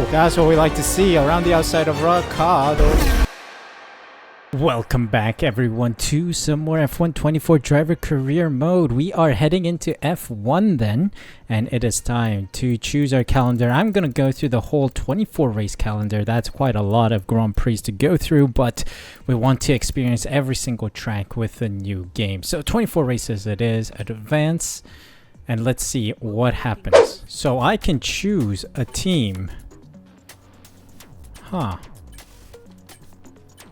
go. That's what we like to see around the outside of Rakado. Welcome back everyone to some more F1 24 driver career mode. We are heading into F1 then, and it is time to choose our calendar. I'm going to go through the whole 24 race calendar. That's quite a lot of Grand Prix to go through, but we want to experience every single track with a new game. So 24 races it is, advance, and let's see what happens. So I can choose a team.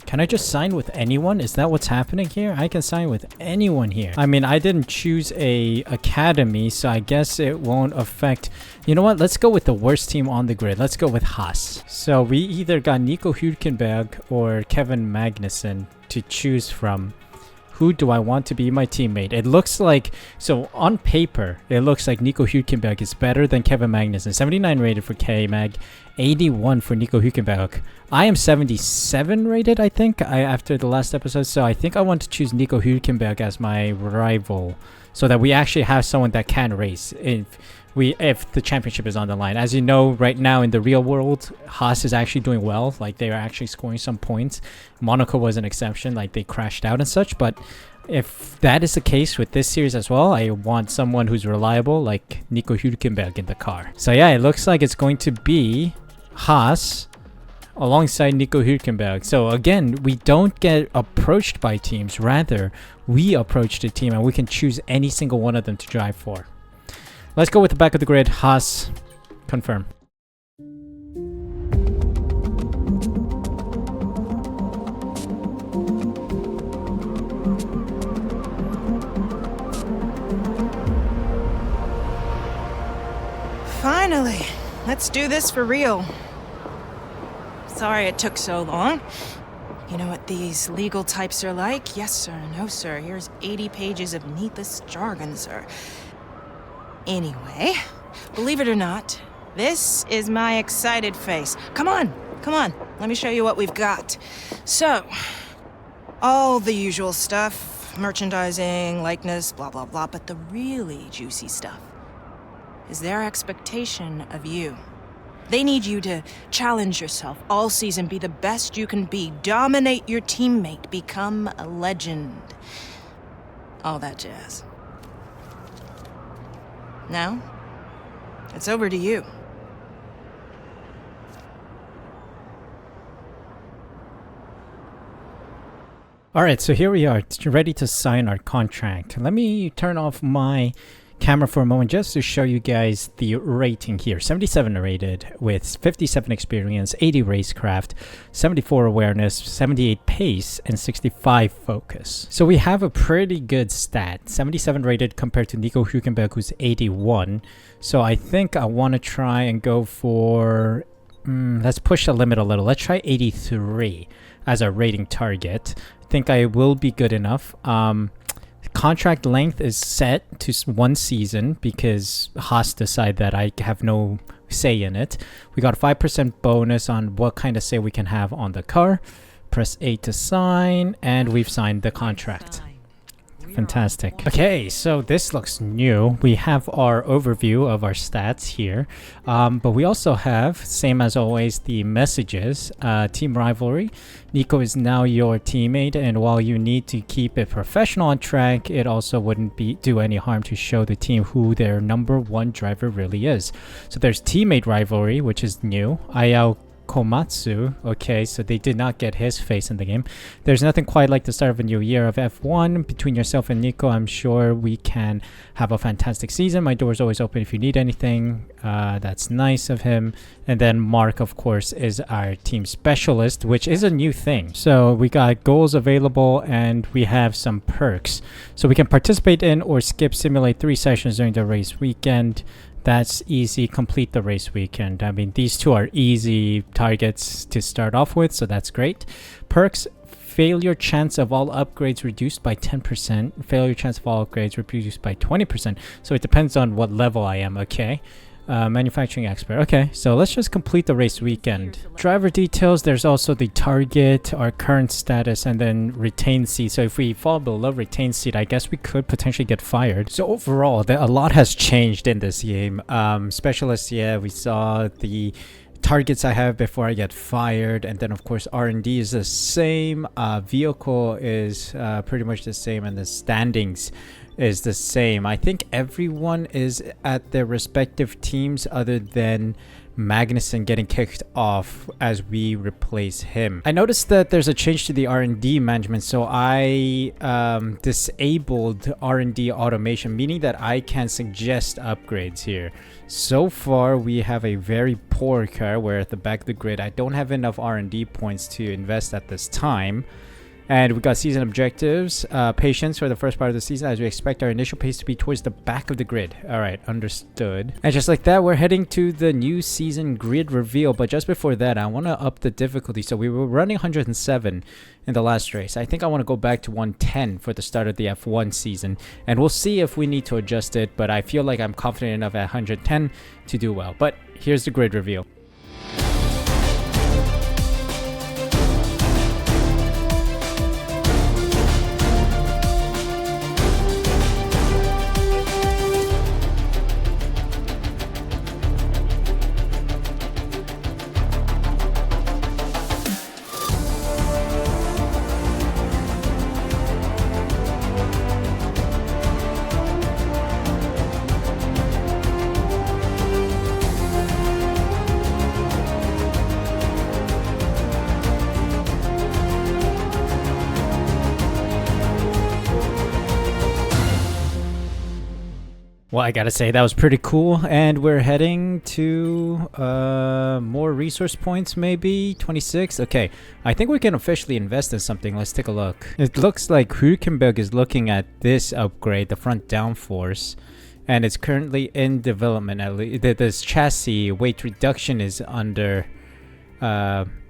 Can I just sign with anyone? Is that what's happening here? I can sign with anyone here. I mean, I didn't choose a academy, so I guess it won't affect... You know what? Let's go with the worst team on the grid. Let's go with Haas. So we either got Nico Hülkenberg or Kevin Magnussen to choose from. Who do I want to be my teammate? It looks like... So on paper, it looks like Nico Hülkenberg is better than Kevin Magnussen. 79 rated for K-Mag, 81 for Nico Hülkenberg. I am 77 rated, I think, after the last episode. So I think I want to choose Nico Hülkenberg as my rival, so that we actually have someone that can race if the championship is on the line. As you know, right now in the real world, Haas is actually doing well. Like, they are actually scoring some points. Monaco was an exception, like they crashed out and such. But if that is the case with this series as well, I want someone who's reliable, like Nico Hülkenberg in the car. So yeah, it looks like it's going to be Haas alongside Nico Hülkenberg. So again, we don't get approached by teams. Rather, we approach the team and we can choose any single one of them to drive for. Let's go with the back of the grid. Haas, confirm. Finally, let's do this for real. Sorry it took so long. You know what these legal types are like? Yes, sir. No, sir. Here's 80 pages of needless jargon, sir. Anyway, believe it or not, this is my excited face. Come on, let me show you what we've got. So, all the usual stuff, merchandising, likeness, blah, blah, blah, but the really juicy stuff is their expectation of you. They need you to challenge yourself all season, be the best you can be, dominate your teammate, become a legend. All that jazz. Now, it's over to you. Alright, so here we are, ready to sign our contract. Let me turn off my camera for a moment just to show you guys the rating here. 77 rated with 57 experience, 80 racecraft, 74 awareness, 78 pace, and 65 focus. So we have a pretty good stat. 77 rated compared to Nico Hülkenberg, who's 81. So I think I want to try and go for... let's push the limit a little. Let's try 83 as our rating target. I think I will be good enough. Contract length is set to 1 season because Haas decide that I have no say in it. We got a 5% bonus on what kind of say we can have on the car. Press A to sign, and we've signed the contract. Fantastic. Okay, so this looks new. We have our overview of our stats here, but we also have, same as always, the messages. Team rivalry. Nico is now your teammate, and while you need to keep it professional on track, it also wouldn't do any harm to show the team who their #1 driver really is. So there's teammate rivalry, which is new. Ayao Komatsu. Okay, so they did not get his face in the game. There's nothing quite like the start of a new year of F1. Between yourself and Nico, I'm sure we can have a fantastic season. My door is always open if you need anything. That's nice of him. And then Mark, of course, is our team specialist, which is a new thing. So we got goals available and we have some perks. So we can participate in or skip simulate 3 sessions during the race weekend. That's easy. Complete the race weekend. I mean, these two are easy targets to start off with, so that's great. Perks: failure chance of all upgrades reduced by 10%. Failure chance of all upgrades reduced by 20%. So it depends on what level I am, okay? Manufacturing expert. Okay, so let's just complete the race weekend. Driver details, there's also the target, our current status, and then retained seat. So if we fall below retained seat, I guess we could potentially get fired. So overall, a lot has changed in this game. Specialists, yeah, we saw the targets I have before I get fired, and then of course R&D is the same, vehicle is pretty much the same, and the standings is the same. I think everyone is at their respective teams other than Magnussen getting kicked off as we replace him. I noticed that there's a change to the R&D management, so I disabled R&D automation, meaning that I can suggest upgrades here. So far we have a very poor car where at the back of the grid I don't have enough R&D points to invest at this time. And we got season objectives, patience for the first part of the season, as we expect our initial pace to be towards the back of the grid. All right, understood. And just like that, we're heading to the new season grid reveal. But just before that, I want to up the difficulty. So we were running 107 in the last race. I think I want to go back to 110 for the start of the F1 season. And we'll see if we need to adjust it. But I feel like I'm confident enough at 110 to do well. But here's the grid reveal. Well, I gotta say, that was pretty cool. And we're heading to more resource points, maybe 26. Okay, I think we can officially invest in something. Let's take a look. It looks like Hülkenberg is looking at this upgrade, the front downforce, and it's currently in development. At least this chassis weight reduction is under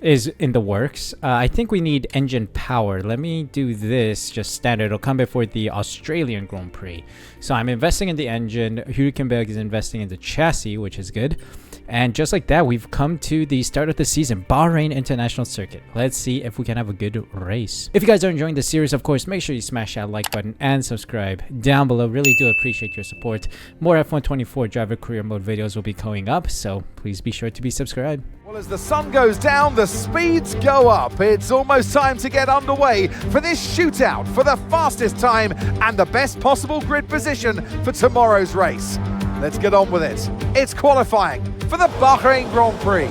is in the works. I think we need engine power. Let me do this just standard. It'll come before the Australian Grand Prix. So I'm investing in the engine. Hülkenberg is investing in the chassis, which is good. And just like that, we've come to the start of the season, Bahrain International Circuit. Let's see if we can have a good race. If you guys are enjoying the series, of course, make sure you smash that like button and subscribe down below. Really do appreciate your support. More F124 driver career mode videos will be going up, so please be sure to be subscribed. Well, as the sun goes down, the speeds go up. It's almost time to get underway for this shootout for the fastest time and the best possible grid position for tomorrow's race. Let's get on with it. It's qualifying for the Bahrain Grand Prix.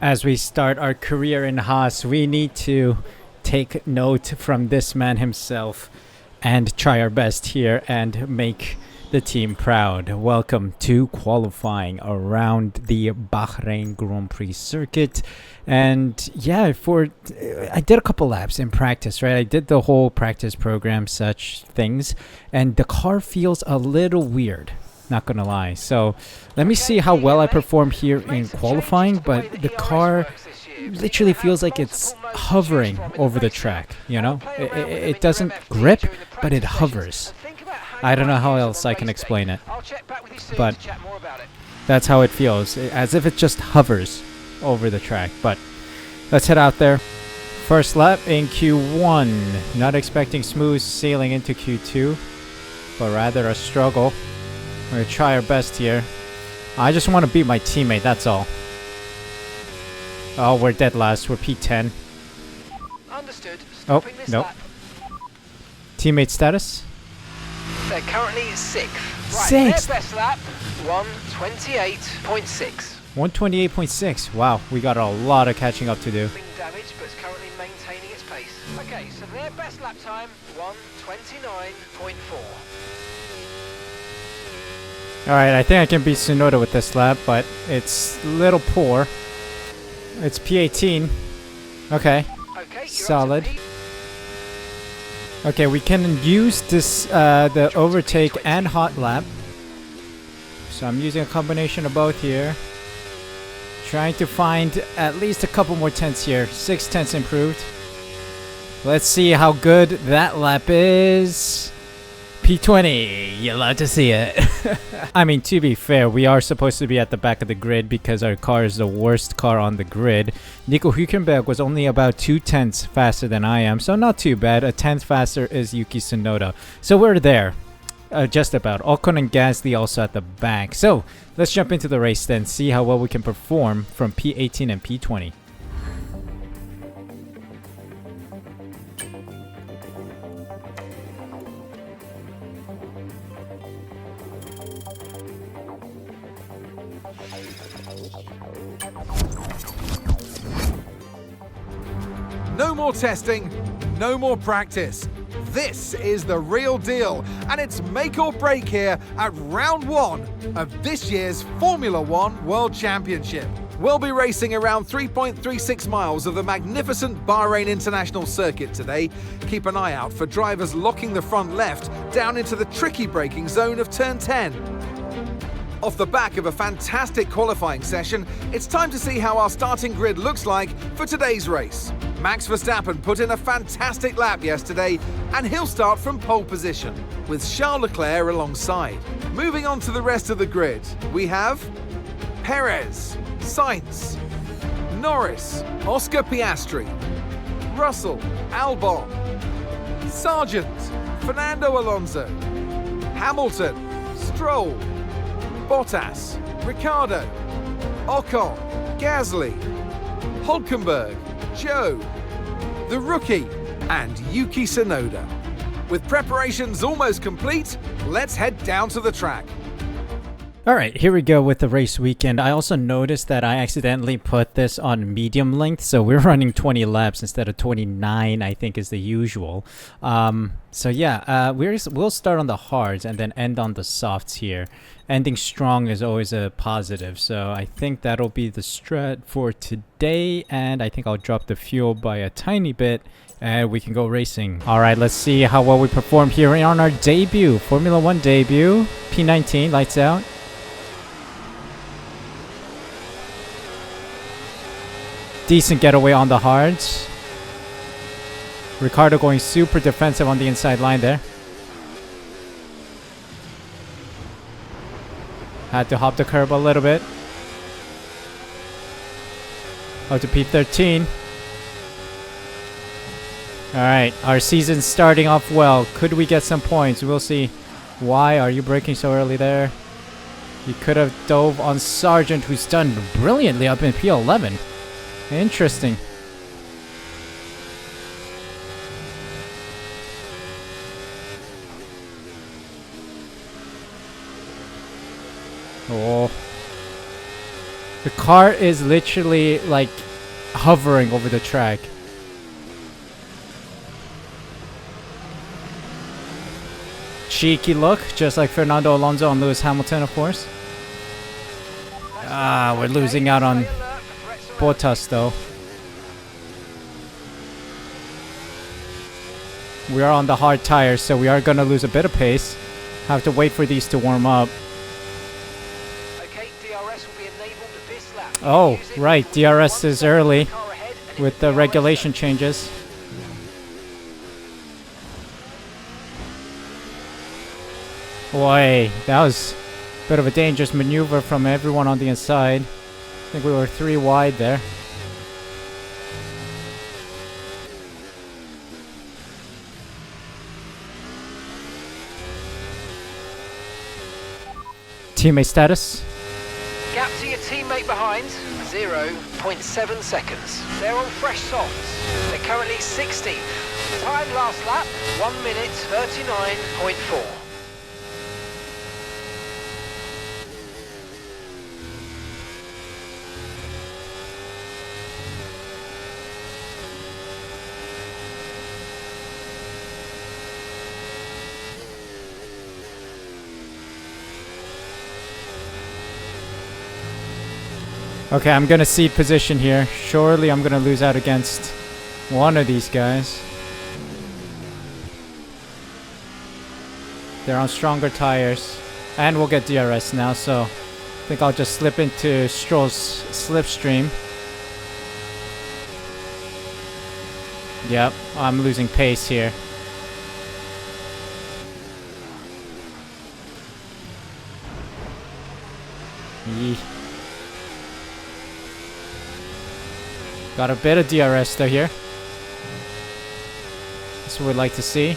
As we start our career in Haas, we need to take note from this man himself and try our best here and make the team proud. Welcome to qualifying around the Bahrain Grand Prix circuit. And yeah, I did a couple laps in practice, right? I did the whole practice program, such things, and the car feels a little weird, not gonna lie. So let me see how well I perform here in qualifying, but the car literally feels like it's hovering over the track, you know? It doesn't grip, but it hovers. I don't know how else I can explain it, but that's how it feels, as if it just hovers over the track. But let's head out there. First lap in Q1. Not expecting smooth sailing into Q2, but rather a struggle. We're going to try our best here. I just want to beat my teammate, that's all. Oh, we're dead last. We're P10. Understood. Oh, no. Teammate status? They're currently 6th. Right, Sixth? their best lap, 1:28.6. 128.6. Wow, we got a lot of catching up to do. Being damaged, but it's currently maintaining its pace. Okay, so their best lap time, 1:29.4. Alright, I think I can beat Tsunoda with this lap, but it's a little poor. It's P18. Okay, Okay, you're solid. Up to Okay, we can use this, the overtake and hot lap. So I'm using a combination of both here. Trying to find at least a couple more tenths here. 6 tenths improved. Let's see how good that lap is. P20, you're allowed to see it. I mean, to be fair, we are supposed to be at the back of the grid because our car is the worst car on the grid. Nico Hülkenberg was only about 2 tenths faster than I am, so not too bad. A tenth faster is Yuki Tsunoda. So we're there. Just about. Ocon and Gasly also at the back. So let's jump into the race then, see how well we can perform from P18 and P20. No more testing, no more practice. This is the real deal, and it's make or break here at round 1 of this year's Formula One World Championship. We'll be racing around 3.36 miles of the magnificent Bahrain International Circuit today. Keep an eye out for drivers locking the front left down into the tricky braking zone of turn 10. Off the back of a fantastic qualifying session, it's time to see how our starting grid looks like for today's race. Max Verstappen put in a fantastic lap yesterday, and he'll start from pole position, with Charles Leclerc alongside. Moving on to the rest of the grid, we have Perez, Sainz, Norris, Oscar Piastri, Russell, Albon, Sargent, Fernando Alonso, Hamilton, Stroll, Bottas, Ricciardo, Ocon, Gasly, Hulkenberg, Joe, the rookie, and Yuki Tsunoda. With preparations almost complete, let's head down to the track. Alright, here we go with the race weekend. I also noticed that I accidentally put this on medium length, so we're running 20 laps instead of 29, I think is the usual. So yeah, we'll start on the hards and then end on the softs here. Ending strong is always a positive, so I think that'll be the strat for today, and I think I'll drop the fuel by a tiny bit and we can go racing. Alright, let's see how well we perform here on our debut, Formula One debut, P19, lights out. Decent getaway on the hards. Ricciardo going super defensive on the inside line there. Had to hop the curb a little bit. Up to P13. Alright, our season's starting off well. Could we get some points? We'll see. Why are you braking so early there? You could have dove on Sargent, who's done brilliantly up in P11. Interesting. Oh. The car is literally like hovering over the track. Cheeky look, just like Fernando Alonso and Lewis Hamilton, of course. Ah, we're losing out on Bottas though. We are on the hard tires, so we are gonna lose a bit of pace. Have to wait for these to warm up. Okay, DRS will be enabled at this lap. Oh, right, DRS is early with the regulation changes. Boy, that was a bit of a dangerous maneuver from everyone on the inside. I think we were 3 wide there. Teammate status. Gap to your teammate behind, 0.7 seconds. They're on fresh softs. They're currently 16th. Time last lap, 1 minute 39.4. Okay, I'm gonna cede position here. Surely I'm gonna lose out against one of these guys. They're on stronger tires. And we'll get DRS now, so I think I'll just slip into Stroll's slipstream. Yep, I'm losing pace here. Yee. Got a bit of DRS though here. That's what we'd like to see.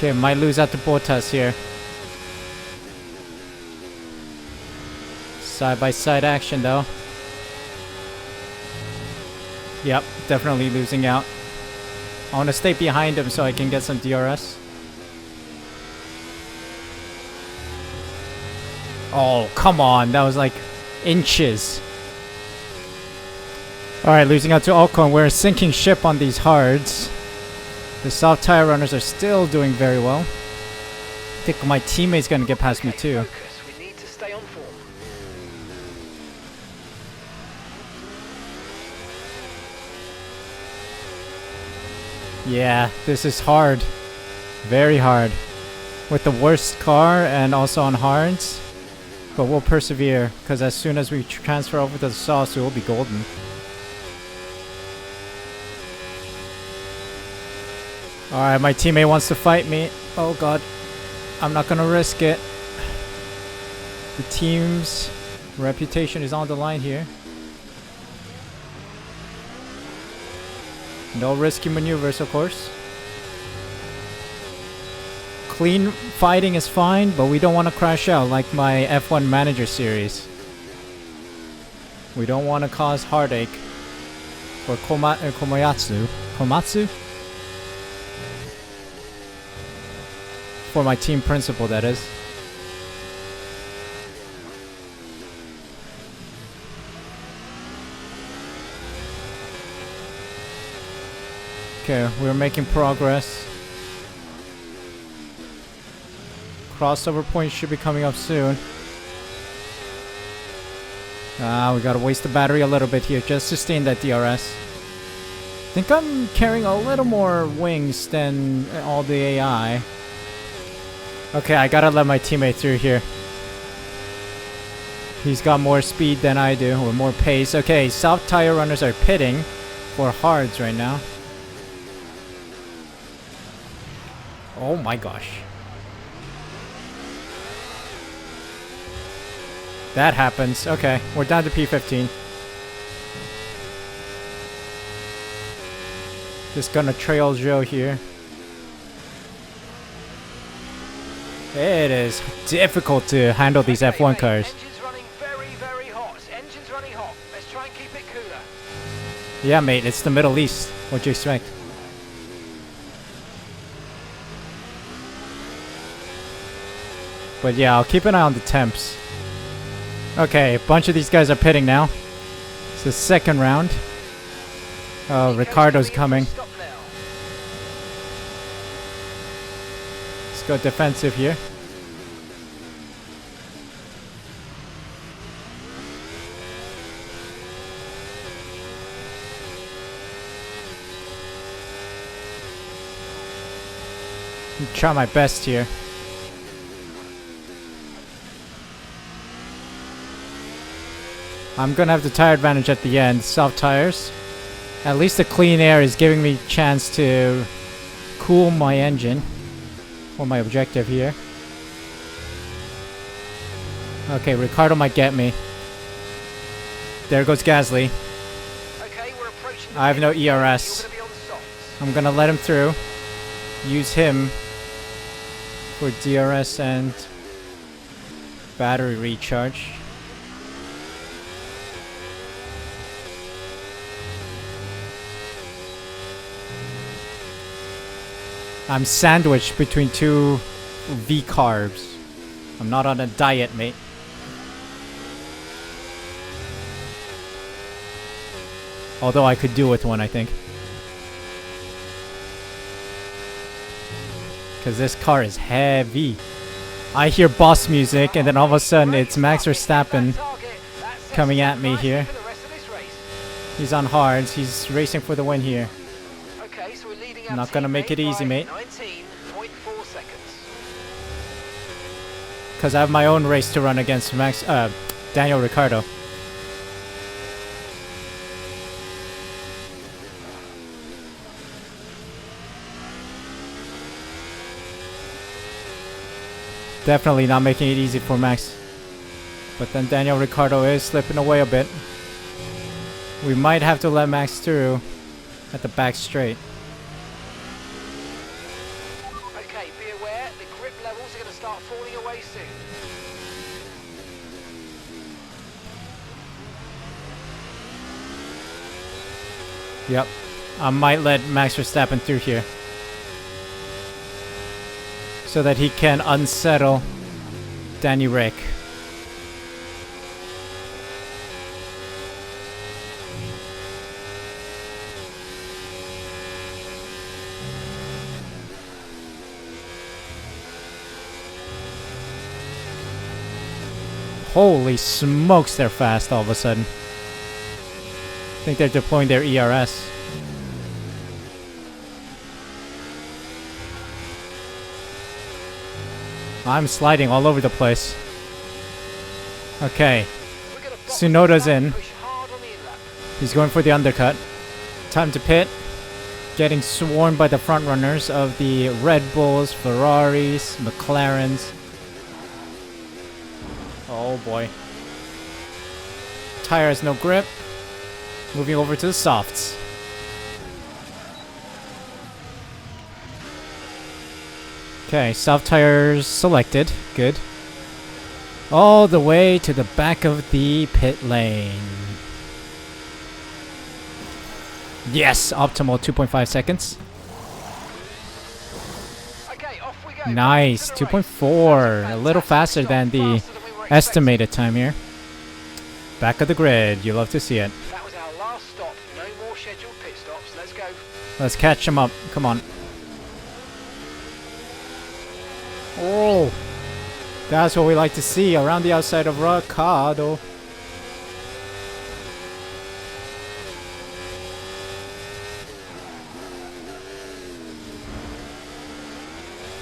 Okay, might lose out to Bottas here. Side-by-side action though. Yep, definitely losing out. I want to stay behind him so I can get some DRS. Oh, come on. That was like inches. Alright, losing out to Ocon. We're a sinking ship on these hards. The soft tire runners are still doing very well. I think my teammate's going to get past me too. Focus. We need to stay on form. Yeah, this is hard. Very hard. With the worst car and also on hards. But we'll persevere, because as soon as we transfer over to the sauce, we will be golden. Alright, my teammate wants to fight me. Oh god. I'm not gonna risk it. The team's reputation is on the line here. No risky maneuvers, of course. Clean fighting is fine, but we don't want to crash out like my F1 Manager series. We don't want to cause heartache for Komayatsu. Komatsu? For my team principal, that is. Okay, we're making progress. Crossover point should be coming up soon. We gotta waste the battery a little bit here just to stay in that DRS. I think I'm carrying a little more wings than all the AI. Okay, I gotta let my teammate through here. He's got more speed than I do, or more pace. Okay, soft tire runners are pitting for hards right now. Oh my gosh. That happens. Okay, we're down to P15. Just gonna trail Joe here. It is difficult to handle these F1 cars. Engine's running very, very hot. Engine's running hot. Let's try and keep it cooler. Yeah, mate, it's the Middle East. What do you expect? But yeah, I'll keep an eye on the temps. Okay, a bunch of these guys are pitting now. It's the second round. Oh, Ricardo's coming. Stop now. Let's go defensive here. Try my best here. I'm gonna have the tire advantage at the end. Soft tires. At least the clean air is giving me a chance to cool my engine for my objective here. Okay, Ricardo might get me. There goes Gasly. Okay, we're approaching. I have no ERS. You're gonna be on softs. I'm gonna let him through. Use him for DRS and battery recharge. I'm sandwiched between two V carbs. I'm not on a diet, mate. Although I could do with one, I think. Because this car is heavy. I hear boss music, and then all of a sudden it's Max Verstappen coming at me here. He's on hards. He's racing for the win here. Okay, so we're leading I'm not gonna make it easy, mate. 19.4 seconds. Because I have my own race to run against Daniel Ricciardo. Definitely not making it easy for Max. But then Daniel Ricciardo is slipping away a bit. We might have to let Max through at the back straight. Okay, Okay, be aware, the grip levels are going to start falling away soon. Yep. I might let Max Verstappen through here, so that he can unsettle Danny Rick. Holy smokes, they're fast all of a sudden. I think they're deploying their ERS. I'm sliding all over the place. Okay. Tsunoda's in. He's going for the undercut. Time to pit. Getting swarmed by the front runners of the Red Bulls, Ferraris, McLarens. Oh boy. Tire has no grip. Moving over to the softs. Okay, soft tires selected. Good. All the way to the back of the pit lane. Yes, optimal 2.5 seconds. Okay, off we go. Nice, 2.4. A little faster than the estimated time here. Back of the grid, you love to see it. That was our last stop. No more scheduled pit stops. Let's go. Let's catch him up. Come on. Oh, that's what we like to see around the outside of Ricardo.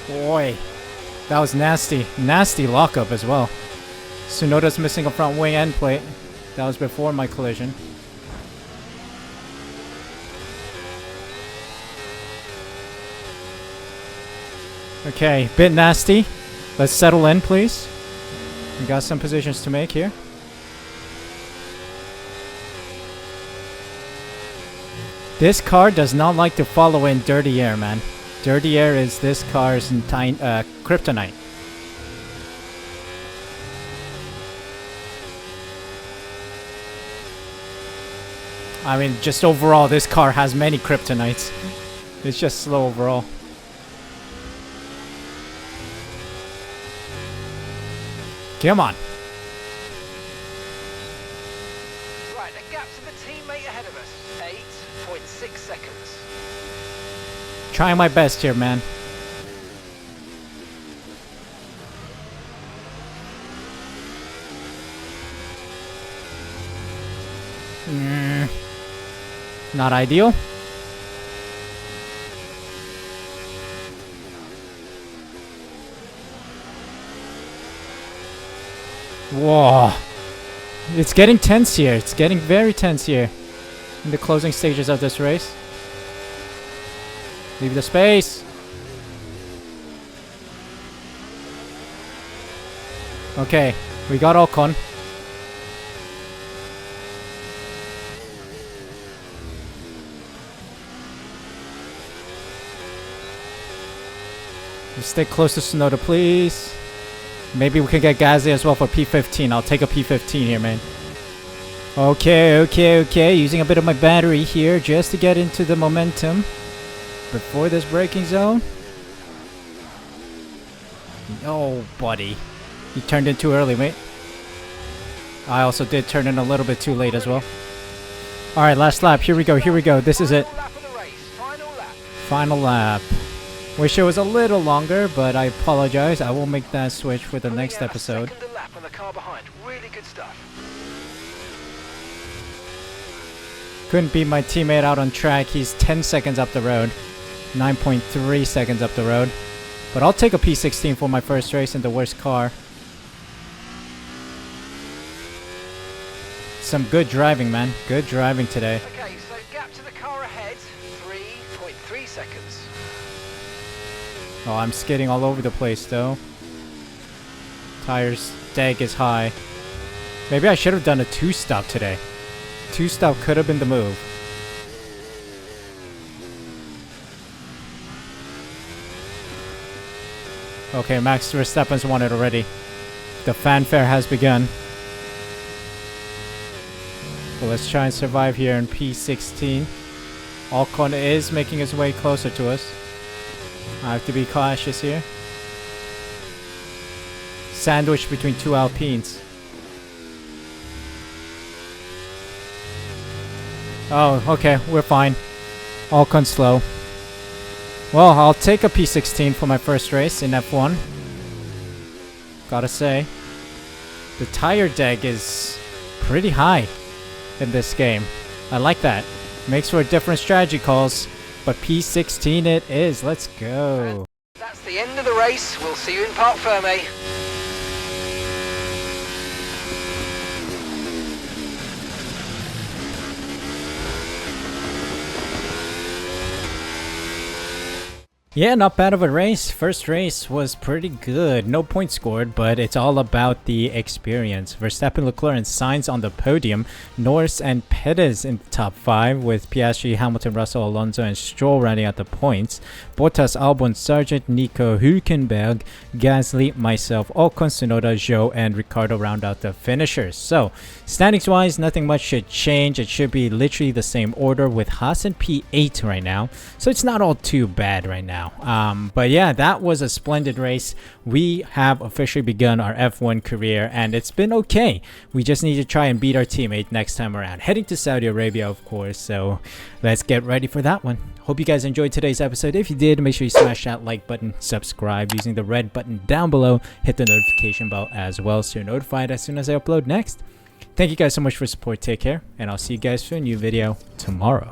Boy, that was nasty. Nasty lockup as well. Tsunoda's missing a front wing end plate. That was before my collision. Okay, bit nasty. Let's settle in, please. We got some positions to make here. This car does not like to follow in dirty air, man. Dirty air is this car's kryptonite. I mean, just overall, this car has many kryptonites. It's just slow overall. Come on. Right, the gap to the teammate ahead of us. 8.6 seconds. Trying my best here, man. Not ideal. Whoa. It's getting tense here. It's getting very tense here in the closing stages of this race. Leave the space. Okay, we got Ocon. Stay close to Tsunoda, please. Maybe we can get Gasly as well for P15. I'll take a P15 here, man. Okay. Using a bit of my battery here just to get into the momentum before this braking zone. Oh, buddy. You turned in too early, mate. I also did turn in a little bit too late as well. Alright, last lap. Here we go. This is it. Final lap. Wish it was a little longer, but I apologize. I will make that switch for the next episode. Lap on the car behind. Really good stuff. Couldn't beat my teammate out on track. He's 10 seconds up the road. 9.3 seconds up the road. But I'll take a P16 for my first race in the worst car. Some good driving, man. Good driving today. Okay, so gap to the car ahead. 3.3 seconds. Oh, I'm skidding all over the place, though. Tires deg is high. Maybe I should have done a 2-stop today. 2-stop could have been the move. Okay, Max Verstappen's won it already. The fanfare has begun. So let's try and survive here in P16. Ocon is making his way closer to us. I have to be cautious here. Sandwiched between two Alpines. Oh, okay, we're fine. Ocon slow. Well, I'll take a P16 for my first race in F1. Gotta say, the tire deck is pretty high in this game. I like that. Makes for different strategy calls, but P16 it is. Let's go. That's the end of the race. We'll see you in Parc Ferme. Yeah, not bad of a race. First race was pretty good. No points scored, but it's all about the experience. Verstappen, Leclerc, and Sainz on the podium. Norris and Perez in the top 5, with Piastri, Hamilton, Russell, Alonso, and Stroll rounding out the points. Bottas, Albon, Sargent, Nico, Hülkenberg, Gasly, myself, Ocon, Tsunoda, Zhou, and Ricciardo round out the finishers. So, standings-wise, nothing much should change. It should be literally the same order, with Haas in P8 right now. So it's not all too bad right now. But yeah, that was a splendid race. We have officially begun our F1 career, and it's been okay. We just need to try and beat our teammate next time around. Heading to Saudi Arabia, of course, so let's get ready for that one. Hope you guys enjoyed today's episode. If you did, make sure you smash that like button, subscribe using the red button down below, hit the notification bell as well so you're notified as soon as I upload next. Thank you guys so much for support. Take care, and I'll see you guys for a new video tomorrow.